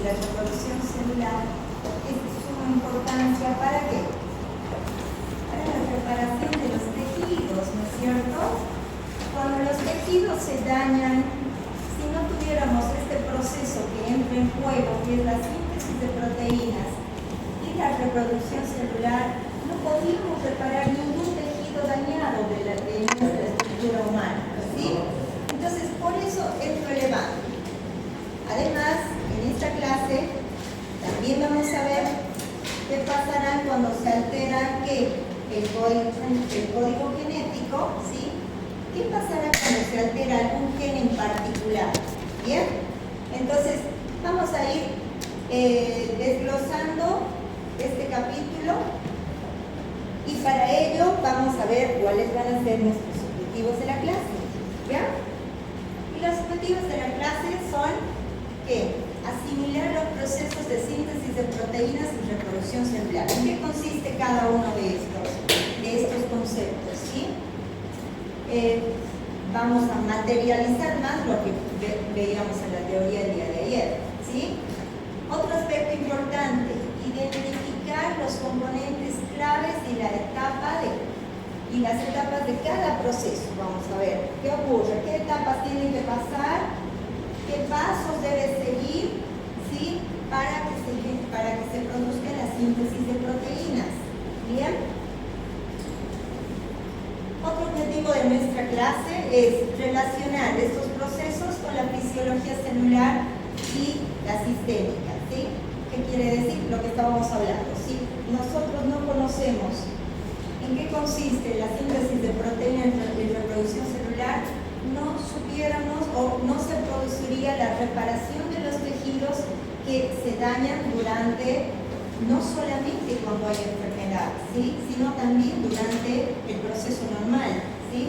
la reproducción celular es de suma importancia. ¿Para qué? Para la reparación de los tejidos, ¿no es cierto? Cuando los tejidos se dañan, si no tuviéramos este proceso que entra en juego, que es la síntesis de proteínas y la reproducción celular, no podríamos reparar ningún tejido dañado de nuestra estructura humana, ¿sí? Entonces, por eso es relevante. Además, en esta clase también vamos a ver qué pasará cuando se altera el código genético, ¿sí? ¿Qué pasará cuando se altera algún gen en particular? ¿Bien? Entonces, vamos a ir desglosando este capítulo y para ello vamos a ver cuáles van a ser nuestros objetivos de la clase. ¿Ya? Y los objetivos de la clase son que asimilar los procesos de síntesis de proteínas y reproducción celular. ¿En qué consiste cada uno de estos conceptos? ¿Sí? Vamos a materializar más lo que veíamos en la teoría el día de ayer. ¿Sí? Otro aspecto importante, identificar los componentes claves y las etapas de cada proceso. Vamos a ver qué ocurre, qué etapas tienen que pasar, qué pasos debe seguir, ¿sí? para que se produzca la síntesis de proteínas. ¿Bien? Otro objetivo de nuestra clase es relacionar estos procesos con la fisiología celular y la sistémica. ¿Sí? ¿Qué quiere decir? Lo que estábamos hablando. Si nosotros no conocemos en qué consiste la síntesis de proteínas y reproducción celular, no supiéramos o no se produciría la reparación de los tejidos que se dañan durante, no solamente cuando hay enfermedad, ¿sí? sino también durante el proceso normal. ¿Sí?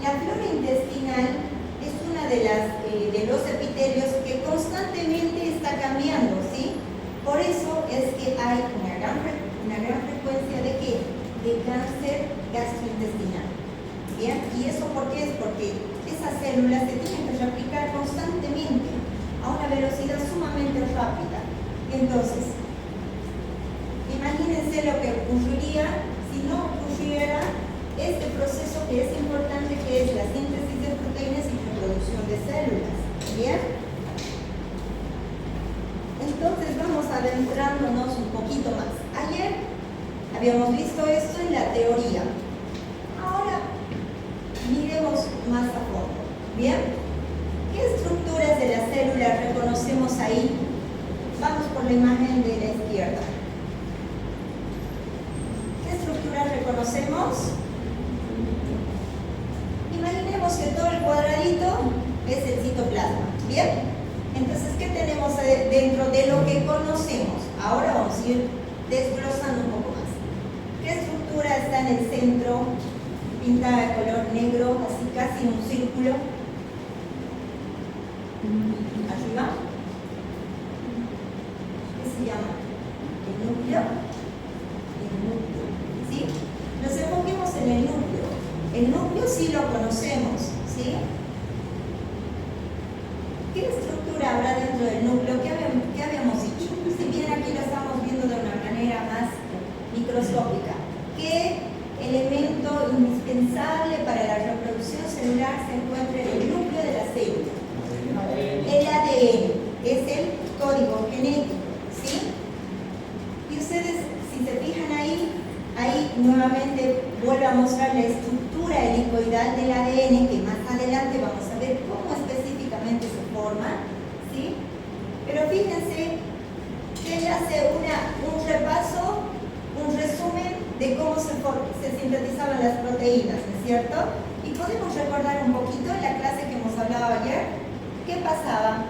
La flora intestinal es una de los epitelios que constantemente está cambiando, ¿sí? Por eso es que hay una gran frecuencia de ¿qué? De cáncer gastrointestinal. ¿Bien? ¿Y eso por qué? Es porque esas células se tienen que replicar constantemente a una velocidad sumamente rápida. Entonces, imagínense lo que ocurriría si no ocurriera este proceso que es importante, que es la síntesis de proteínas y reproducción de células. ¿Bien? Entonces vamos adentrándonos un poquito más. Ayer habíamos visto esto en la teoría. Ahora miremos más a fondo. ¿Bien? ¿Qué estructuras de las células reconocemos ahí? Vamos por la imagen de la izquierda. ¿Qué estructuras reconocemos? Imaginemos que todo el cuadradito es el citoplasma. ¿Bien? Entonces, ¿qué tenemos dentro de lo que conocemos? Ahora vamos a ir desglosando un poco más. ¿Qué estructura está en el centro, pintada de color negro, así casi un círculo? Arriba. ¿Qué se llama? El núcleo. El núcleo. ¿Sí? Nos enfoquemos en el núcleo. El núcleo sí lo conocemos, ¿sí? ¿Qué estructura habrá dentro del núcleo? ¿Qué habíamos dicho? Si bien aquí lo estamos viendo de una manera más microscópica. ¿Qué elemento indispensable para la reproducción celular se encuentra en el núcleo de la célula? El ADN es el código genético, ¿sí? Y ustedes, si se fijan ahí nuevamente vuelvo a mostrar la estructura helicoidal del ADN, que más adelante vamos a ver cómo específicamente se forma, ¿sí? Pero fíjense que él hace un repaso, un resumen de cómo se sintetizaban las proteínas, ¿no es cierto? Y podemos recordar un poquito la clase que hemos hablado ayer. ¿Qué pasaba?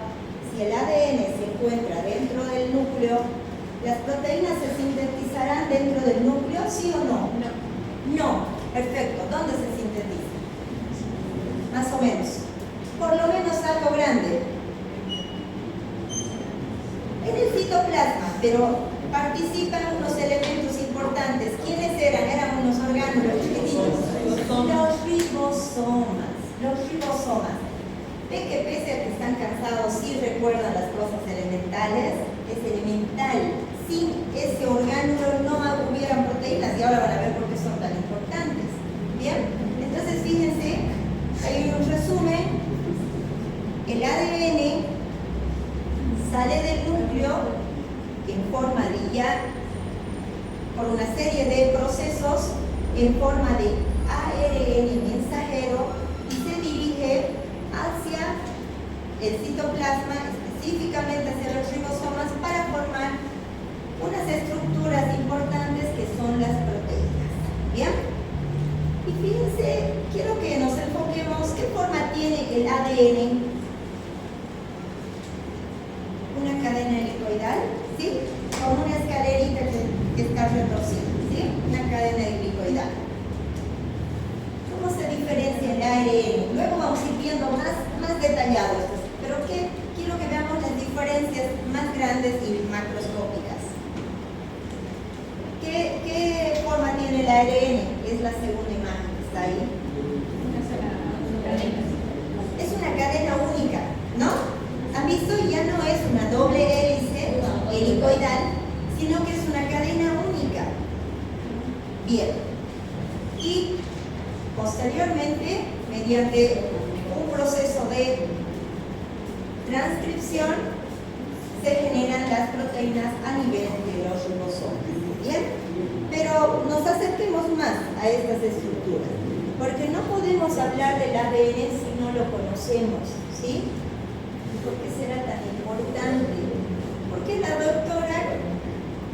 Si el ADN se encuentra dentro del núcleo, ¿las proteínas se sintetizarán dentro del núcleo, sí o no? No. Perfecto. ¿Dónde se sintetiza? Más o menos. Por lo menos algo grande. En el citoplasma, pero participan unos elementos importantes. ¿Quiénes eran? Eran unos orgánulos chiquititos. Los ribosomas. Los ribosomas. Ve que pese a que están cansados, sí recuerdan las cosas elementales. minerales es elemental. Sin ese orgánulo no hubieran proteínas y ahora van a ver por qué son tan importantes. Bien, entonces fíjense, hay un resumen. El ADN sale del núcleo en forma de ya, por una serie de procesos, en forma de ARN mensajero y se dirige hacia el citoplasma, específicamente hacia los ribosomas, para formar unas estructuras importantes que son las proteínas. ¿Bien? Y fíjense, quiero que nos enfoquemos qué forma tiene el ADN. Una cadena helicoidal, ¿sí? Como una escalerita que está retorcida, ¿sí? Una cadena helicoidal. ¿Cómo se diferencia el ARN? Luego vamos a ir viendo más detallado esto, pero quiero que veamos las diferencias más grandes y macroscópicas. ¿Qué forma tiene el ARN? Es la segunda imagen que está ahí. Es una cadena única, ¿no? ¿Han visto? Ya no es una doble hélice helicoidal, sino que es una cadena única. Bien. Y posteriormente, mediante un proceso de transcripción, se generan las proteínas a nivel de los ribosomas. Bien. Pero nos acerquemos más a estas estructuras, porque no podemos hablar del ADN si no lo conocemos, ¿sí? ¿Por qué será tan importante? Porque la doctora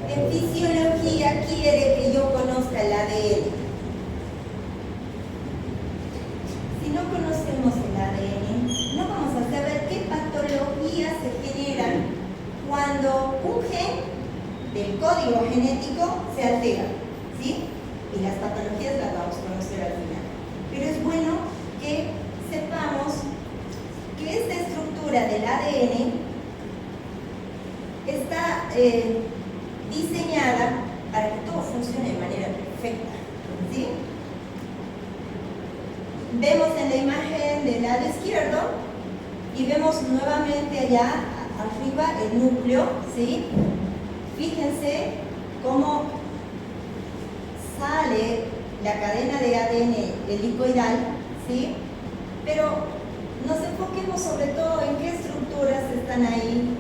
en fisiología quiere que yo conozca el ADN. Si no conocemos el ADN, no vamos a saber qué patologías se generan cuando un gen del código genético se altera, ¿sí? Y las patologías las vamos a conocer al final. Pero es bueno que sepamos que esta estructura del ADN está diseñada para que todo funcione de manera perfecta, ¿sí? Vemos en la imagen del lado izquierdo y vemos nuevamente allá arriba el núcleo, ¿sí? Fíjense cómo sale la cadena de ADN helicoidal, ¿sí? Pero nos enfoquemos sobre todo en qué estructuras están ahí,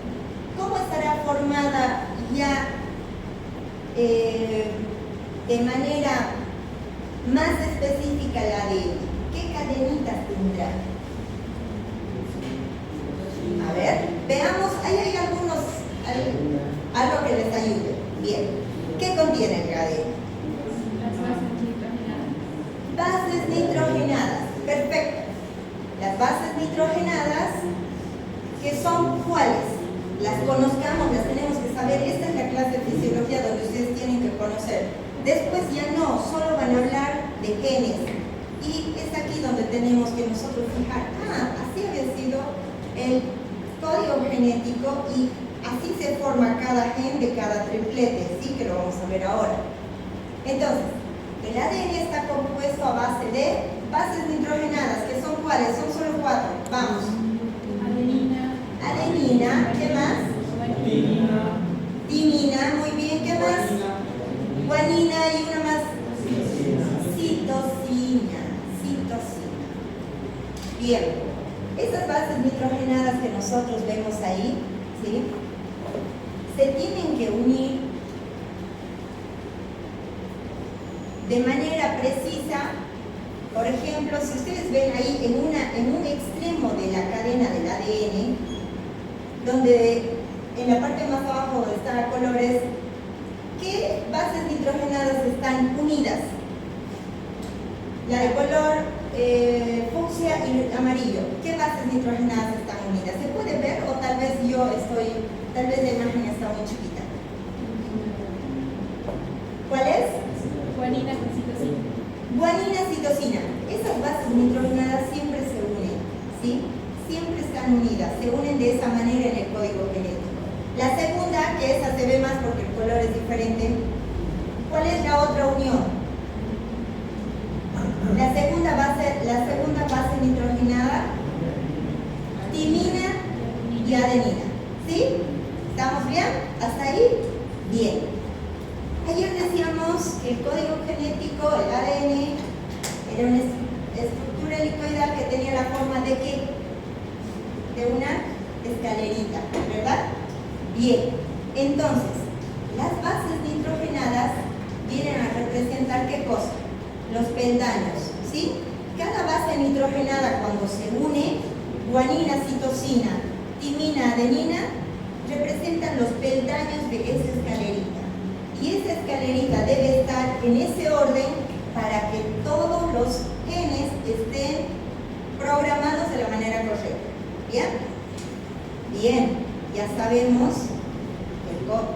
cómo estará formada ya de manera más específica el ADN, qué cadenitas tendrá. A ver, veamos, ahí hay algo que les ayude. Bien, ¿qué contiene el ADN? Bases nitrogenadas, perfecto. Las bases nitrogenadas, que son ¿cuáles? Las conozcamos, las tenemos que saber. Esta es la clase de fisiología donde ustedes tienen que conocer. Después ya no, solo van a hablar de genes. Y es aquí donde tenemos que nosotros fijar, así había sido el código genético y así se forma cada gen de cada triplete, sí que lo vamos a ver ahora. Entonces, el ADN está compuesto a base de bases nitrogenadas, que son ¿cuáles? Son solo 4. Vamos. Adenina, ¿qué más? Timina, muy bien, ¿qué más? Guanina y una más. Citosina. Bien, esas bases nitrogenadas que nosotros vemos ahí, ¿sí? Se tienen que unir de manera precisa. Por ejemplo, si ustedes ven ahí en un extremo de la cadena del ADN, donde en la parte más abajo donde están a colores, ¿qué bases nitrogenadas están unidas? La de color fucsia y amarillo. ¿Qué bases nitrogenadas están unidas? ¿Se puede ver o tal vez tal vez la imagen está muy chiquita? ¿Cuál es? Guanina con citosina. Guanina, citosina. Esas bases nitrogenadas siempre se unen, ¿sí? Siempre están unidas, se unen de esa manera en el código genético. La segunda, que esa se ve más porque el color es diferente, ¿cuál es la otra unión? La segunda base nitrogenada, timina y adenina, ¿sí? ¿Estamos bien? ¿Hasta ahí? Bien. Ayer decíamos que el código genético, el ADN, era una estructura helicoidal que tenía la forma de ¿qué? De una escalerita, ¿verdad? Bien. Entonces, las bases nitrogenadas vienen a representar ¿qué cosa? Los peldaños, ¿sí? Cada base nitrogenada cuando se une, guanina, citosina, timina, adenina, representan los peldaños de esa escalerita. Y esa escalerita debe estar en ese orden para que todos los genes estén programados de la manera correcta. ¿Bien? Bien, ya sabemos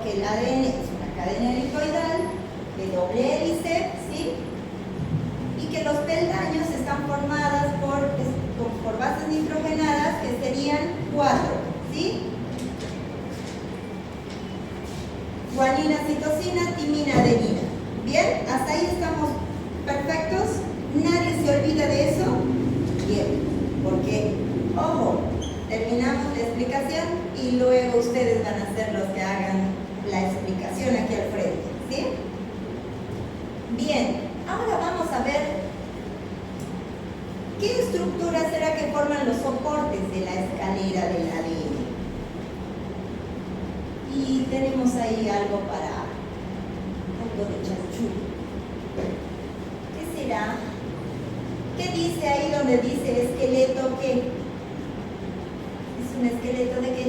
que el ADN es una cadena helicoidal de doble hélice, ¿sí? Y que los peldaños están formadas por bases nitrogenadas que serían 4, ¿sí? Guanina, citosina, timina, adenina. ¿Bien? ¿Hasta ahí estamos perfectos? ¿Nadie se olvida de eso? Bien, porque, ojo, terminamos la explicación y luego ustedes van a ser los que hagan la explicación aquí al frente, ¿sí? Bien, ahora vamos a ver qué estructuras será que forman los soportes de la escalera del ADN. Y tenemos ahí algo de chanchú. ¿Qué será? ¿Qué dice ahí donde dice esqueleto qué? ¿Es un esqueleto de qué?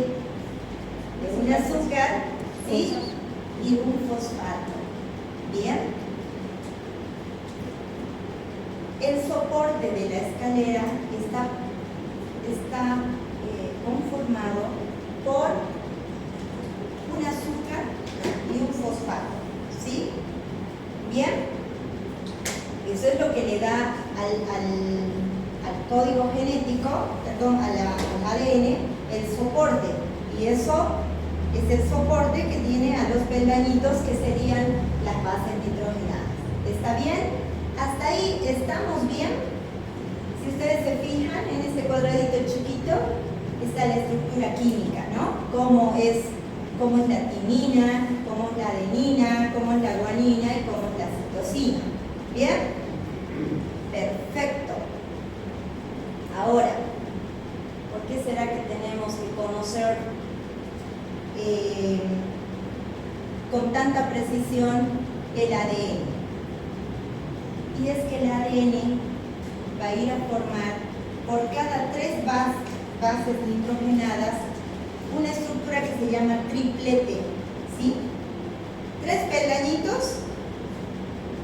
De un azúcar, ¿sí? Y un fosfato. ¿Bien? El soporte de la escalera está conformado por un azúcar y un fosfato, ¿sí? ¿Bien? Eso es lo que le da al código genético, perdón, al ADN, el soporte. Y eso es el soporte que tiene a los peldañitos que serían las bases nitrogenadas. ¿Está bien? ¿Hasta ahí estamos bien? Si ustedes se fijan en este cuadradito chiquito, está la estructura química, ¿no? Cómo es la timina, cómo es la adenina, cómo es la guanina y cómo es la citosina. ¿Bien? Perfecto. Ahora, ¿por qué será que tenemos que conocer con tanta precisión el ADN? Y es que el ADN va a ir a formar por cada 3 bases nitrogenadas una estructura que se llama triplete, ¿sí? 3 peldañitos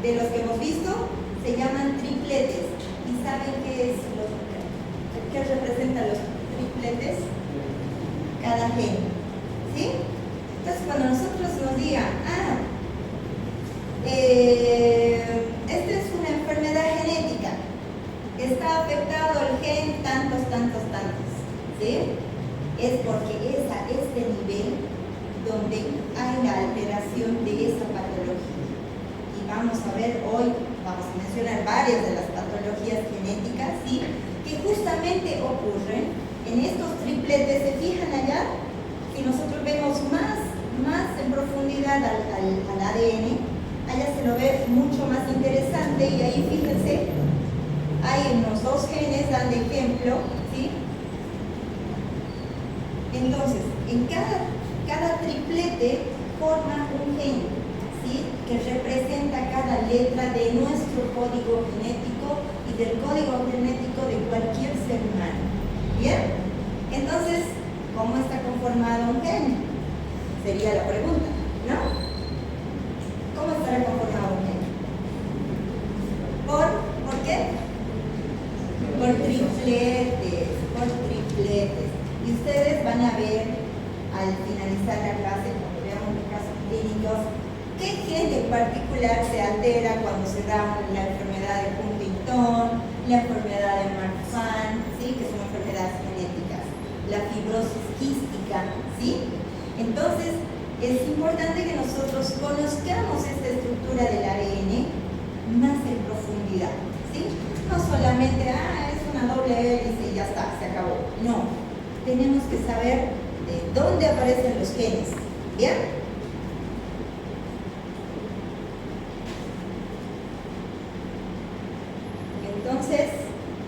de los que hemos visto se llaman tripletes. ¿Y saben qué representan los tripletes? Cada gen, ¿sí? Entonces cuando nosotros nos digan, esta es una enfermedad genética, está afectado el gen tantos, ¿sí? Es porque es a este nivel donde hay la alteración de esa patología. Y vamos a ver hoy, vamos a mencionar varias de las patologías genéticas, ¿sí? Que justamente ocurren en estos tripletes. ¿Se fijan allá? Si nosotros vemos más en profundidad al ADN, allá se lo ve mucho más interesante y ahí fíjense, hay unos 2 genes dando ejemplo, ¿sí? Entonces, en cada triplete forma un gen, ¿sí? Que representa cada letra de nuestro código genético y del código genético de cualquier ser humano. ¿Bien? Entonces, ¿cómo está conformado un gen? Sería la pregunta, ¿no? ¿Cómo estará conformado un gen? ¿Por qué? Por tripletes. Y ustedes van a ver al finalizar la clase, cuando veamos los casos clínicos, qué gen en particular se altera cuando se da la enfermedad de Huntington, la enfermedad de Marfan, ¿sí? Que son enfermedades genéticas, la fibrosis quística, ¿sí? Entonces, es importante que nosotros conozcamos esta estructura del ADN más en profundidad, ¿sí? No solamente, es una doble hélice y ya está, se acabó. No, tenemos que saber de dónde aparecen los genes. ¿Bien? Entonces,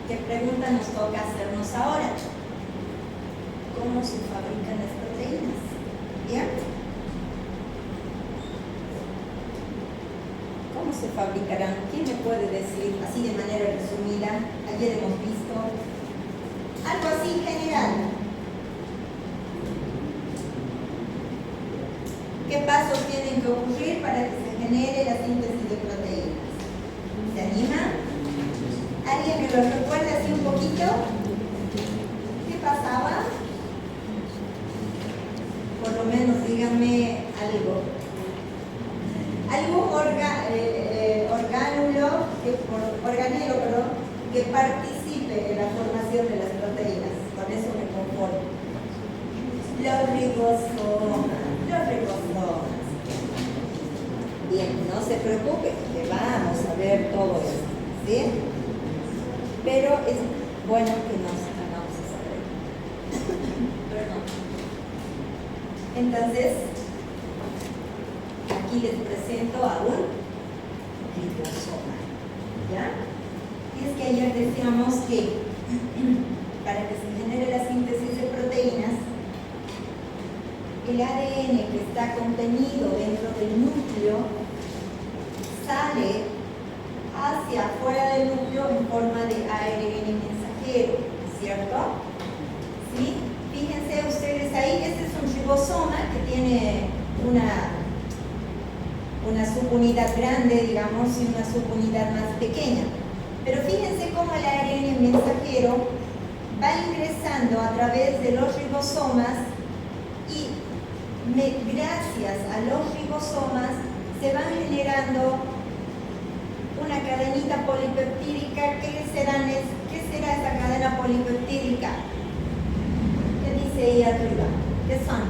¿qué pregunta nos toca hacernos ahora? ¿Cómo se fabrican las proteínas? ¿Bien? ¿Cómo se fabricarán? ¿Quién me puede decir, así de manera resumida? Ayer hemos visto algo así general. ¿Qué pasos tienen que ocurrir para que se genere la síntesis de proteínas? ¿Se anima? ¿Alguien me lo recuerda así un poquito? ¿Qué pasaba? Por lo menos díganme algo. Algún organelo que participe en la formación de las proteínas. Con eso me conformo. Los ribosomas. Bien, no se preocupe, que vamos a ver todo esto, ¿sí? Pero es bueno que nos hagamos a saber. Perdón. Entonces, aquí les presento a un ribosoma, ¿ya? Y es que ayer decíamos que para que se genere la síntesis de proteínas, el ADN que está contenido dentro del núcleo sale hacia afuera del núcleo en forma de ARN mensajero, ¿cierto? ¿Sí? Fíjense ustedes ahí, este es un ribosoma que tiene una subunidad grande, digamos, y una subunidad más pequeña. Pero fíjense cómo el ARN mensajero va ingresando a través de los ribosomas y gracias a los ribosomas se van generando una cadenita polipeptídica. ¿Qué será esa cadena polipeptídica? ¿Qué dice ahí arriba? ¿Qué son?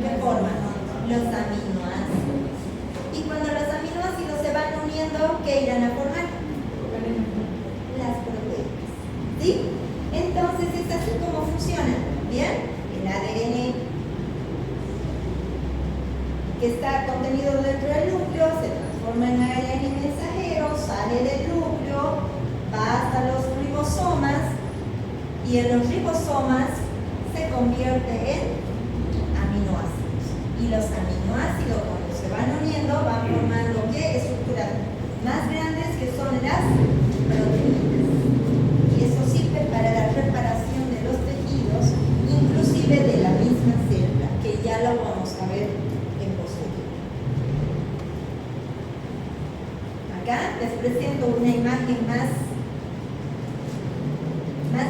¿Qué forman? Los aminoácidos. Y cuando los aminoácidos se van uniendo, ¿qué irán a formar? Las proteínas. ¿Sí? Entonces es así como funciona. ¿Bien? El ADN que está contenido dentro del núcleo se transforma en ARN mensajero, sale del núcleo, va hasta los ribosomas y en los ribosomas se convierte en aminoácidos. Y los aminoácidos, cuando se van uniendo, van formando ¿qué? Estructuras más grandes que son las proteínas. Y eso sirve para la reparación de los tejidos, inclusive de la misma célula, que ya lo vamos a ver en posterior. Acá les presento una imagen más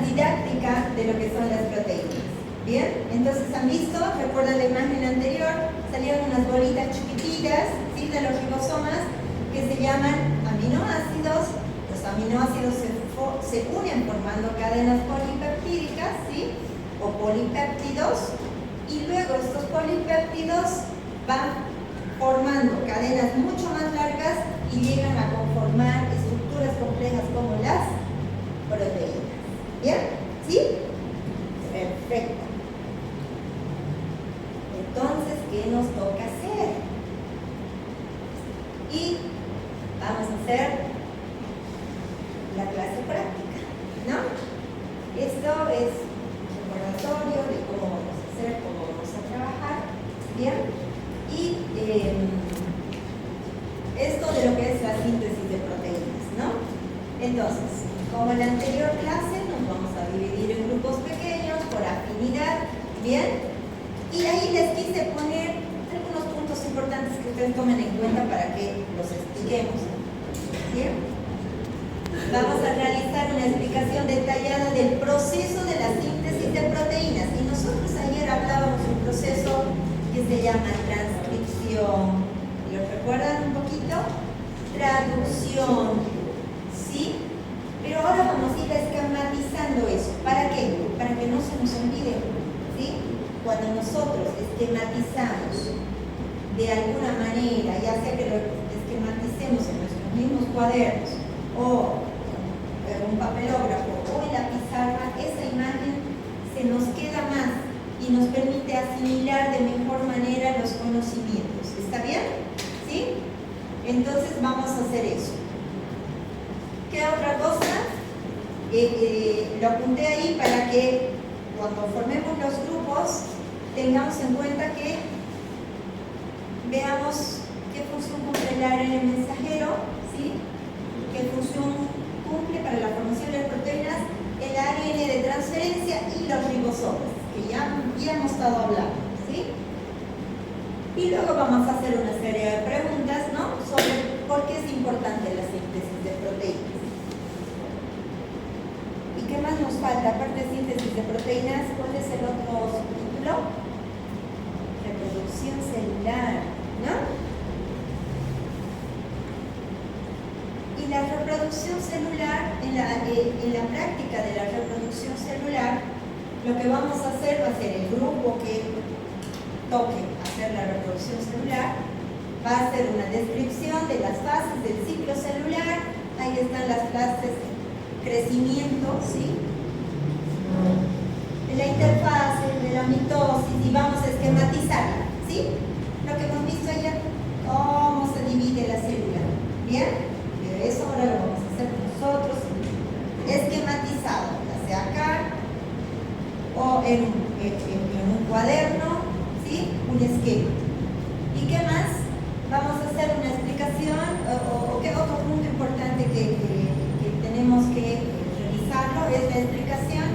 didáctica de lo que son las proteínas. Bien, entonces han visto, recuerdan la imagen anterior, salieron unas bolitas chiquititas, ¿sí? De los ribosomas que se llaman aminoácidos. Los aminoácidos se unen formando cadenas polipeptídicas, ¿sí? O polipéptidos, y luego estos polipéptidos van formando cadenas mucho más largas y llegan a conformar estructuras complejas como las proteínas. ¿Bien? ¿Sí? Perfecto. Entonces, ¿qué nos toca hacer? Y vamos a hacer la clase práctica, ¿no? Esto es un recordatorio de cómo vamos a hacer, cómo vamos a trabajar, ¿bien? Y esto de lo que es la síntesis de proteínas, ¿no? Entonces, como en la anterior clase, nos vamos a dividir en grupos pequeños por afinidad, ¿bien? Y ahí les quise poner algunos puntos importantes que ustedes tomen en cuenta para que los expliquemos, ¿bien? Vamos a realizar una explicación detallada del proceso de la síntesis de proteínas. Y nosotros ayer hablábamos de un proceso que se llama transcripción. ¿Lo recuerdan un poquito? Traducción, ¿sí? Pero ahora vamos a ir esquematizando eso. ¿Para qué? Para que no se nos olvide, ¿sí? Cuando nosotros esquematizamos de alguna manera, ya sea que lo esquematicemos en nuestros mismos cuadernos o en un papelógrafo o en la pizarra, esa imagen se nos queda más y nos permite asimilar de mejor manera los conocimientos. ¿Está bien? ¿Sí? Entonces vamos a hacer eso. ¿Qué otra cosa? Lo apunté ahí para que cuando formemos los grupos tengamos en cuenta que veamos qué función cumple el ARN mensajero, ¿sí? Qué función cumple para la formación de las proteínas el ARN de transferencia y los ribosomas, que ya hemos estado hablando, ¿sí? Y luego vamos a hacer una serie de preguntas, ¿no? Sobre por qué es importante la síntesis de proteínas. ¿Y qué más nos falta? Aparte de síntesis de proteínas, ¿cuál es el otro subtítulo? Reproducción celular, ¿no? Y la reproducción celular, en la práctica de la reproducción celular, lo que vamos a hacer va a ser el grupo que toque hacer la reproducción celular, va a hacer una descripción de las fases del ciclo celular. Ahí están las fases de crecimiento, ¿sí? De la interfase, de la mitosis, y vamos a esquematizarla, ¿sí? Lo que hemos visto ayer, cómo se divide la célula, ¿bien? Eso ahora lo vamos a hacer nosotros, esquematizado, ya sea acá o en un cuaderno, ¿sí? Un esquema. ¿Y qué más? Vamos a hacer una explicación, o qué otro punto importante que tenemos que revisarlo es la explicación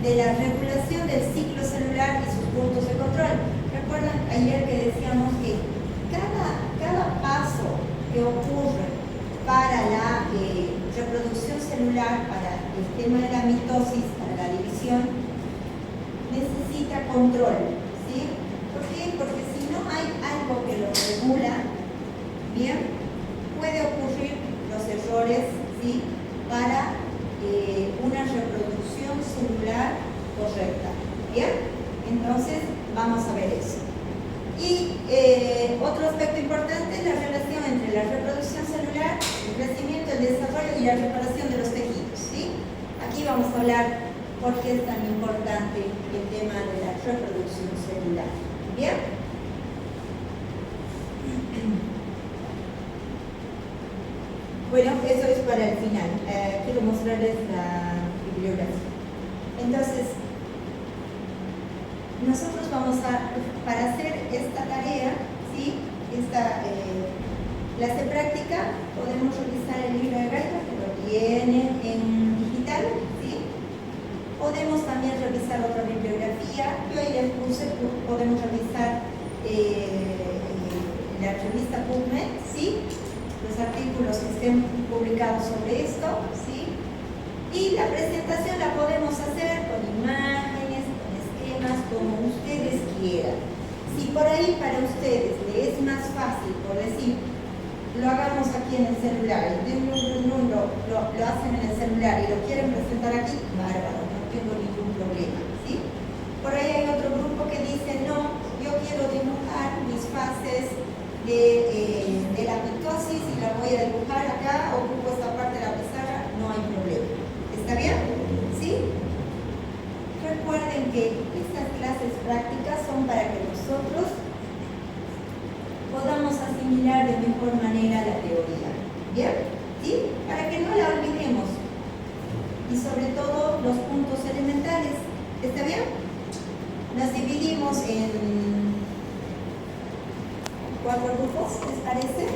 de la regulación del ciclo celular y sus puntos de control. ¿Recuerdan ayer que decíamos que cada paso que ocurre para la reproducción celular, para el tema de la mitosis, para la división, necesita control, ¿sí? ¿Por qué? Porque si no hay algo que lo regula, bien, puede ocurrir los errores, ¿sí? Para una reproducción celular correcta, ¿bien? Entonces, vamos a ver eso. Y otro aspecto importante es la relación entre la reproducción celular, el crecimiento, el desarrollo y la reparación de los tejidos, ¿sí? Aquí vamos a hablar por qué es tan importante el tema de la reproducción celular. ¿Bien? Bueno, eso es para el final. Quiero mostrarles la bibliografía. Entonces, nosotros vamos para hacer esta tarea, ¿sí? Clase práctica, podemos revisar el libro de Gaitas, que lo tienen en digital, ¿sí? Podemos también revisar otra bibliografía. Yo ahí les puse, podemos revisar la revista PubMed, ¿sí? Los artículos que estén publicados sobre esto, ¿sí? Y la presentación la podemos hacer con imágenes, con esquemas, como ustedes quieran. Si por ahí para ustedes les es más fácil, por decir, lo hagamos aquí en el celular, lo hacen en el celular y lo quieren presentar aquí, bárbaro, no tengo ningún problema, ¿sí? Por ahí hay otro grupo que dice, no, yo quiero dibujar mis fases de la mitosis y la voy a dibujar acá, ocupo esta parte de la pizarra, no hay problema. ¿Está bien? ¿Sí? Recuerden que estas clases prácticas son para que nosotros podamos asimilar de mejor manera la teoría. ¿Bien? ¿Sí? Para que no la olvidemos. Y sobre todo los puntos elementales. ¿Está bien? Nos dividimos en 4 grupos, ¿les parece?